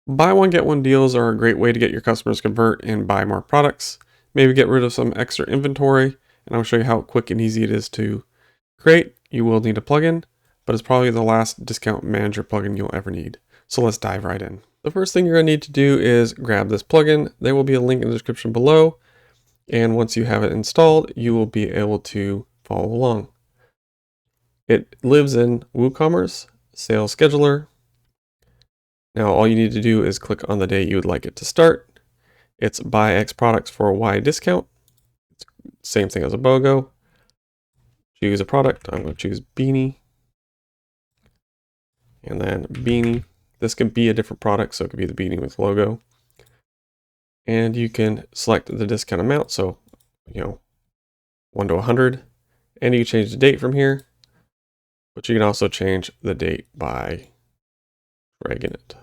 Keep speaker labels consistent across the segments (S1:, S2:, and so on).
S1: Buy one, get one deals are a great way to get your customers to convert and buy more products. Maybe get rid of some extra inventory, and I'll show you how quick and easy it is to create. You will need a plugin, but it's probably the last discount manager plugin you'll ever need. So let's dive right in. The first thing you're going to need to do is grab this plugin. There will be a link in the description below. And once you have it installed, you will be able to follow along. It lives in Woocommerce, Sales Scheduler. Now all you need to do is click on the date you would like it to start. It's buy X products for a Y discount. It's same thing as a BOGO. Choose a product. I'm going to choose beanie. And then beanie. This can be a different product, so it could be the beanie with logo. And you can select the discount amount, so 1 to 100. And you can change the date from here. But you can also change the date by dragging it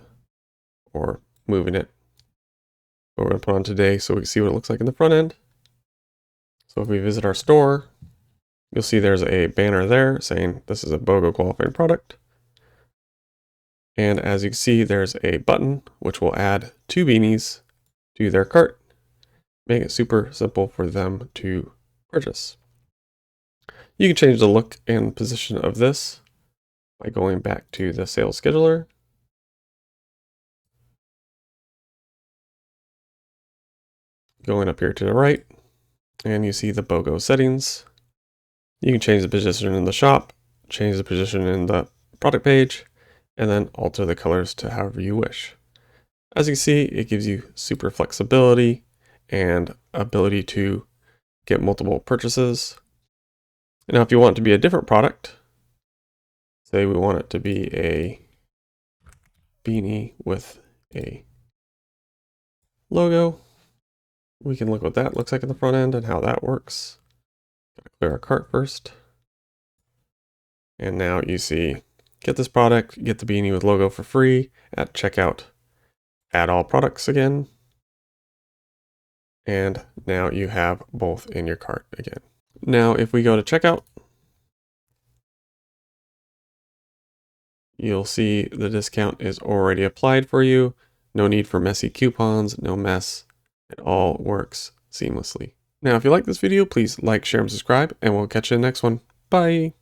S1: or moving it. So we're going to put on today so we can see what it looks like in the front end. So if we visit our store, you'll see there's a banner there saying this is a BOGO qualifying product. And as you can see, there's a button which will add 2 beanies to their cart, make it super simple for them to purchase. You can change the look and position of this by going back to the sales scheduler. Going up here to the right, and you see the BOGO settings. You can change the position in the shop, change the position in the product page, and then alter the colors to however you wish. As you can see, it gives you super flexibility and ability to get multiple purchases. Now, if you want it to be a different product, say we want it to be a beanie with a logo, we can look what that looks like in the front end and how that works. Gotta clear our cart first. And now you see, get this product, get the beanie with logo for free at checkout. Add all products again. And now you have both in your cart again. Now, if we go to checkout, you'll see the discount is already applied for you. No need for messy coupons, no mess. It all works seamlessly. Now, if you like this video, please like, share, and subscribe, and we'll catch you in the next one. Bye.